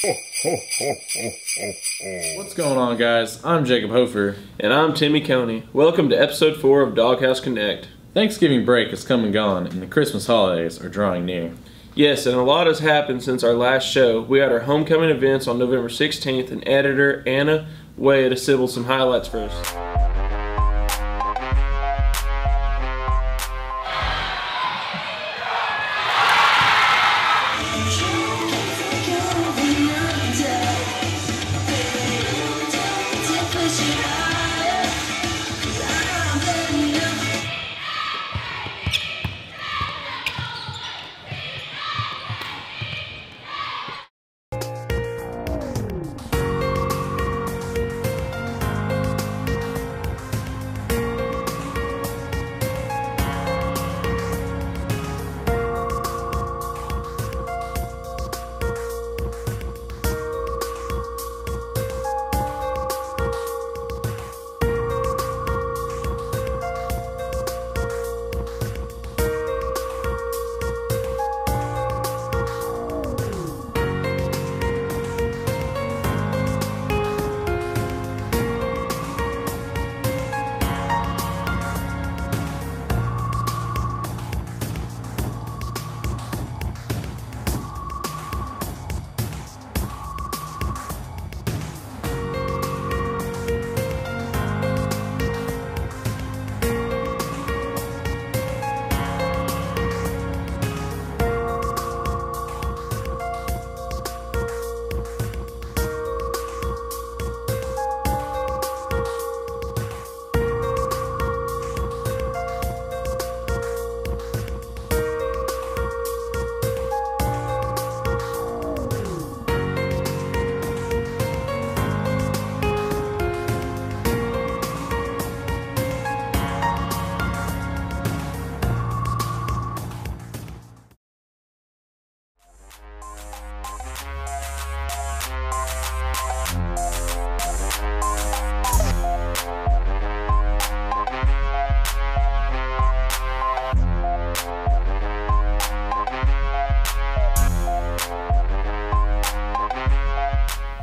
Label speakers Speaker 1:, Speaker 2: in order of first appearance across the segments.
Speaker 1: What's going on, guys? I'm Jacob Hofer.
Speaker 2: And I'm Timmy Coney. Welcome to episode 4 of Doghouse Connect.
Speaker 1: Thanksgiving break has come and gone, and the Christmas holidays are drawing near.
Speaker 2: Yes, and a lot has happened since our last show. We had our homecoming events on November 16th, and editor Anna Wade assembled some highlights for us.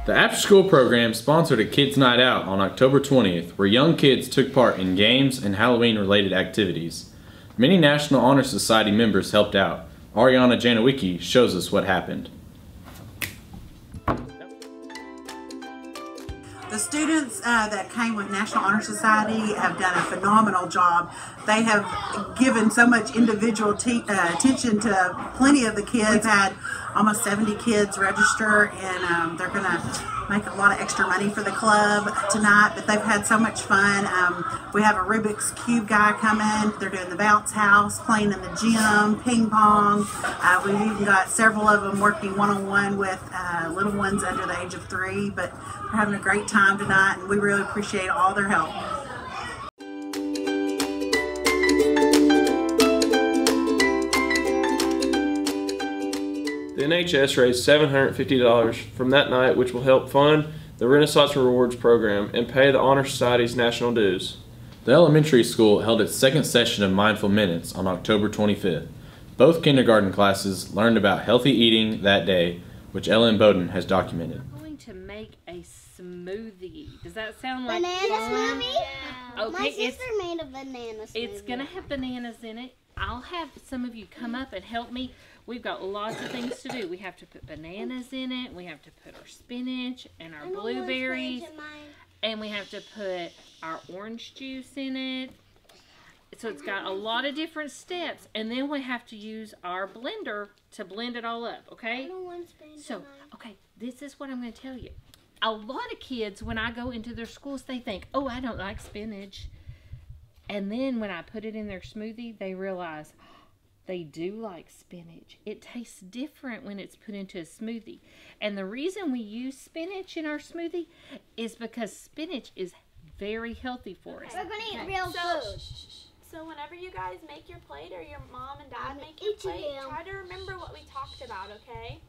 Speaker 1: The after-school program sponsored a kids' night out on October 20th, where young kids took part in games and Halloween-related activities. Many National Honor Society members helped out. Ariana Janowicki shows us what happened.
Speaker 3: The students that came with National Honor Society have done a phenomenal job. They have given so much individual attention to plenty of the kids. We've had almost 70 kids register, and they're going to make a lot of extra money for the club tonight, but they've had so much fun. We have a Rubik's Cube guy coming. They're doing the bounce house, playing in the gym, ping pong. We've even got several of them working one-on-one with little ones under the age of 3, but they're having a great time tonight, and we really appreciate all their help.
Speaker 2: The NHS raised $750 from that night, which will help fund the Renaissance Rewards program and pay the Honor Society's national dues.
Speaker 1: The elementary school held its second session of Mindful Minutes on October 25th. Both kindergarten classes learned about healthy eating that day, which Ellen Bowden has documented.
Speaker 4: I'm going to make a smoothie. Does that sound like
Speaker 5: banana
Speaker 4: fun?
Speaker 5: smoothie?
Speaker 4: Yeah. Okay,
Speaker 5: my sister made a banana smoothie.
Speaker 4: It's going to have bananas in it. I'll have some of you come up and help me. We've got lots of things to do. We have to put bananas in it. We have to put our spinach and our blueberries. And we have to put our orange juice in it. So it's got a lot of different steps. And then we have to use our blender to blend it all up, okay?
Speaker 5: I don't want spinach.
Speaker 4: So, okay, this is what I'm going to tell you. A lot of kids, when I go into their schools, they think, oh, I don't like spinach. And then when I put it in their smoothie, they realize they do like spinach. It tastes different when it's put into a smoothie. And the reason we use spinach in our smoothie is because spinach is very healthy for us.
Speaker 5: We're going to eat real food.
Speaker 6: So whenever you guys make your plate or your mom and dad make your plate, try to remember what we talked about, okay?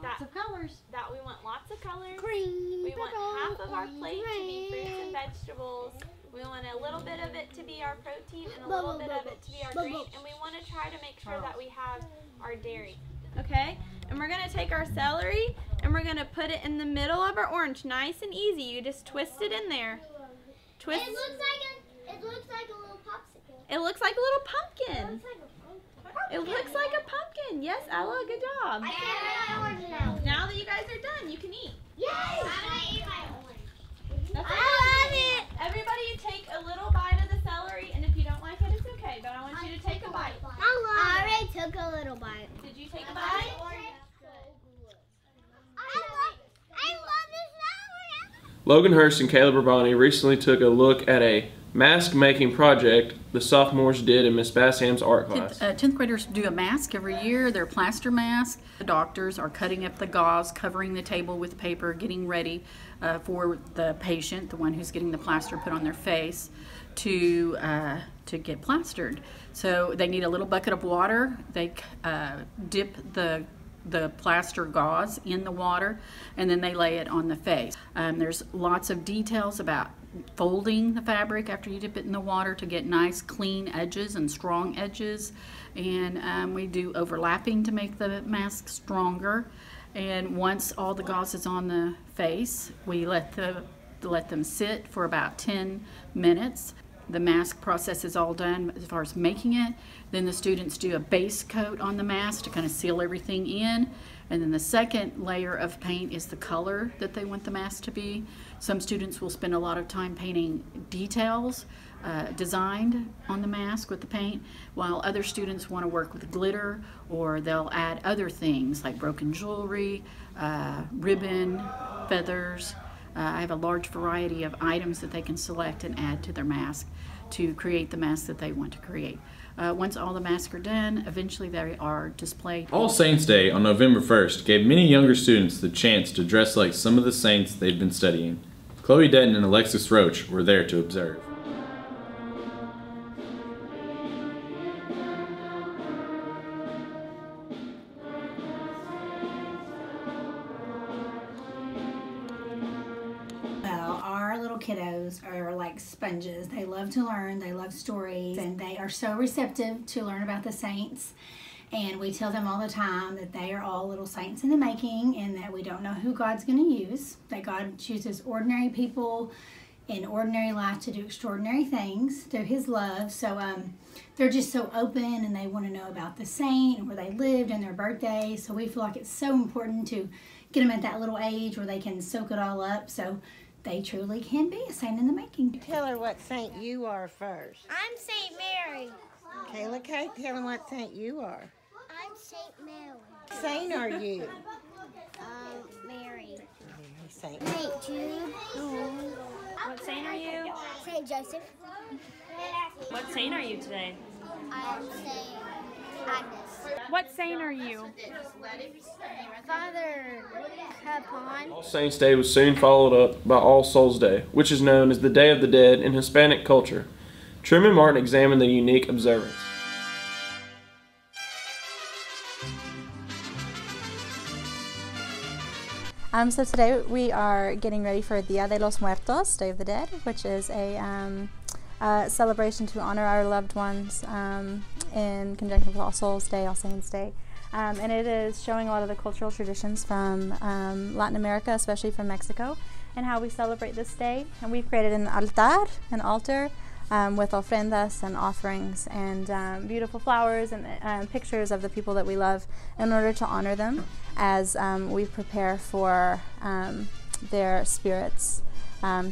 Speaker 4: Lots of colors.
Speaker 6: That we want lots of colors.
Speaker 5: Green,
Speaker 6: we want half of our plate to be fruits and
Speaker 5: red.
Speaker 6: vegetables. We want a little bit of it to be our protein and a little bit of it to be our green. And we want to try to make sure that we have our dairy. Okay? And we're going to take our celery and and we're gonna put it in the middle of our orange, nice and easy. You just twist it in there. Twist.
Speaker 5: It looks like a little popsicle.
Speaker 6: It looks like a little pumpkin. It looks like a pumpkin. Yes, Ella, good job.
Speaker 5: I can't orange now.
Speaker 6: Now that you guys are done, you can eat.
Speaker 5: Yay! I want to eat my orange.
Speaker 6: That's
Speaker 5: I love it.
Speaker 6: Everybody take a little bite of the celery, and if you don't like it, it's okay, but I want you to take a bite.
Speaker 5: I already took a little bite.
Speaker 6: Did you take a bite?
Speaker 5: I love this celery.
Speaker 2: Logan Hurst and Caleb Urbani recently took a look at a mask making project the sophomores did in Miss Bassham's art class.
Speaker 7: 10th graders do a mask every year. They're plaster masks. The doctors are cutting up the gauze, covering the table with paper, getting ready for the patient, the one who's getting the plaster put on their face, to get plastered. So they need a little bucket of water. They dip the plaster gauze in the water, and then they lay it on the face. There's lots of details about folding the fabric after you dip it in the water to get nice clean edges and strong edges, and we do overlapping to make the mask stronger. And once all the gauze is on the face, we let them sit for about 10 minutes. The mask process is all done as far as making it. Then the students do a base coat on the mask to kind of seal everything in. And then the second layer of paint is the color that they want the mask to be. Some students will spend a lot of time painting details designed on the mask with the paint, while other students want to work with glitter, or they'll add other things like broken jewelry, ribbon, feathers. I have a large variety of items that they can select and add to their mask to create the mask that they want to create. Once all the masks are done, eventually they are displayed.
Speaker 1: All Saints Day on November 1st gave many younger students the chance to dress like some of the saints they've been studying. Chloe Denton and Alexis Roach were there to observe.
Speaker 8: Our little kiddos are like sponges. They love to learn, they love stories, and they are so receptive to learn about the saints. And we tell them all the time that they are all little saints in the making, and that we don't know who God's going to use, that God chooses ordinary people in ordinary life to do extraordinary things through His love. So they're just so open, and they want to know about the saint and where they lived and their birthday. So we feel like it's so important to get them at that little age where they can soak it all up, so they truly can be a saint in the making.
Speaker 9: Tell her what saint you are first.
Speaker 5: I'm Saint Mary.
Speaker 9: Kayla Kate, tell them what saint you are.
Speaker 5: I'm Saint Mary.
Speaker 9: What saint are you?
Speaker 5: Mary.
Speaker 9: Saint.
Speaker 5: Saint Jude.
Speaker 6: What saint are you?
Speaker 5: Saint Joseph.
Speaker 6: What saint are you today?
Speaker 5: I'm Saint Agnes.
Speaker 6: What saint are you?
Speaker 5: Father Capon.
Speaker 2: All Saints Day was soon followed up by All Souls Day, which is known as the Day of the Dead in Hispanic culture. Truman Martin examined the unique observance.
Speaker 10: So today we are getting ready for Dia de los Muertos, Day of the Dead, which is a celebration to honor our loved ones in conjunction with All Souls Day, All Saints Day. And it is showing a lot of the cultural traditions from Latin America, especially from Mexico, and how we celebrate this day. And we've created an altar, with ofrendas and offerings and beautiful flowers and pictures of the people that we love in order to honor them as we prepare for their spirits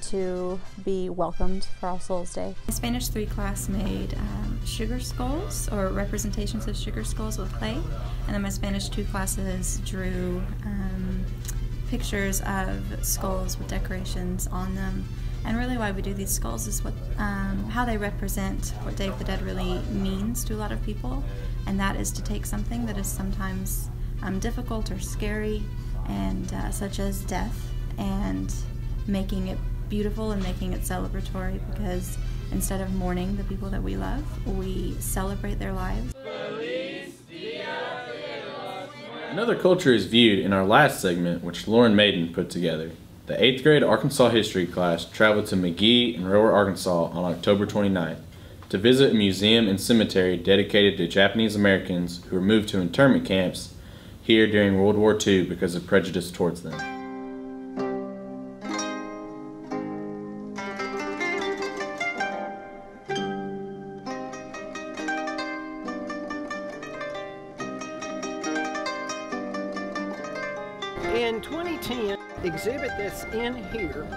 Speaker 10: to be welcomed for All Souls Day. My Spanish 3 class made sugar skulls, or representations of sugar skulls with clay, and then my Spanish 2 classes drew pictures of skulls with decorations on them. And really why we do these skulls is how they represent what Day of the Dead really means to a lot of people, and that is to take something that is sometimes difficult or scary, and such as death, and making it beautiful and making it celebratory, because instead of mourning the people that we love, we celebrate their lives.
Speaker 1: Another culture is viewed in our last segment, which Lauren Maiden put together. The 8th grade Arkansas history class traveled to McGee and Rower, Arkansas on October 29th to visit a museum and cemetery dedicated to Japanese Americans who were moved to internment camps here during World War II because of prejudice towards them.
Speaker 11: In 2010, the exhibit that's in here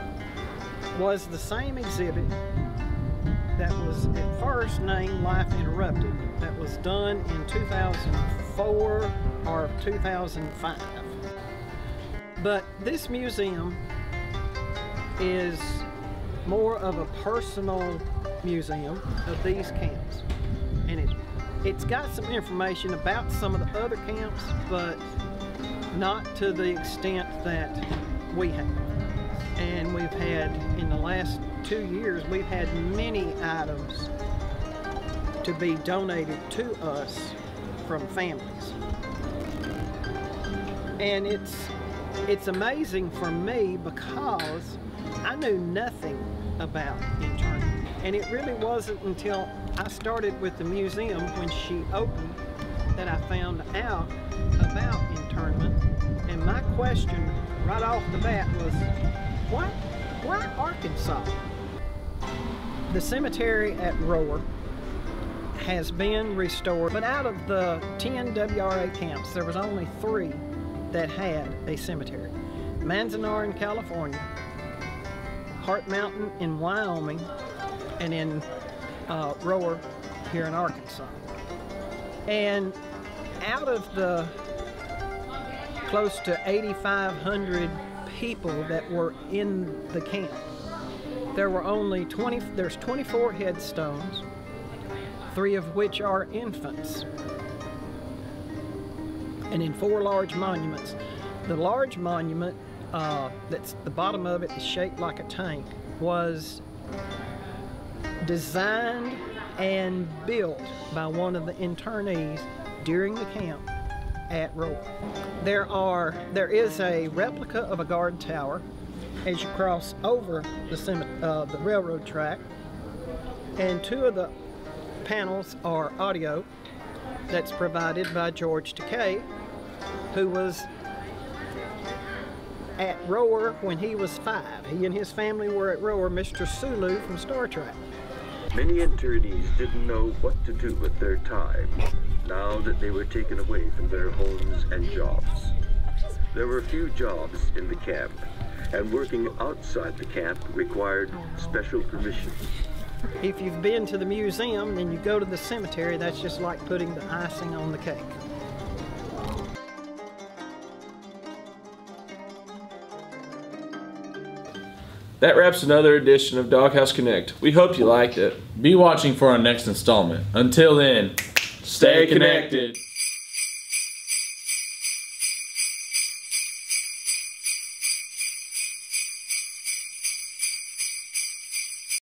Speaker 11: was the same exhibit that was at first named Life Interrupted, that was done in 2004 or 2005. But this museum is more of a personal museum of these camps. And it's got some information about some of the other camps, but not to the extent that we have. And we've had, in the last 2 years, we've had many items to be donated to us from families. And it's amazing for me because I knew nothing about internment. And it really wasn't until I started with the museum when she opened that I found out about internment. And my question right off the bat was, why Arkansas? The cemetery at Rower has been restored, but out of the 10 WRA camps, there was only 3 that had a cemetery. Manzanar in California, Heart Mountain in Wyoming, and in Rower here in Arkansas. And out of the close to 8,500 people that were in the camp, there were only 24 headstones, 3 of which are infants, and in 4 large monuments. The large monument, that's the bottom of it is shaped like a tank, was designed and built by one of the internees during the camp at Rower. There is a replica of a guard tower as you cross over the railroad track, and 2 of the panels are audio that's provided by George Takei, who was at Rower when he was 5. He and his family were at Rower, Mr. Sulu from Star Trek.
Speaker 12: Many internees didn't know what to do with their time now that they were taken away from their homes and jobs. There were few jobs in the camp, and working outside the camp required special permission.
Speaker 11: If you've been to the museum and you go to the cemetery, that's just like putting the icing on the cake.
Speaker 2: That wraps another edition of Doghouse Connect. We hope you liked it.
Speaker 1: Be watching for our next installment. Until then, stay connected.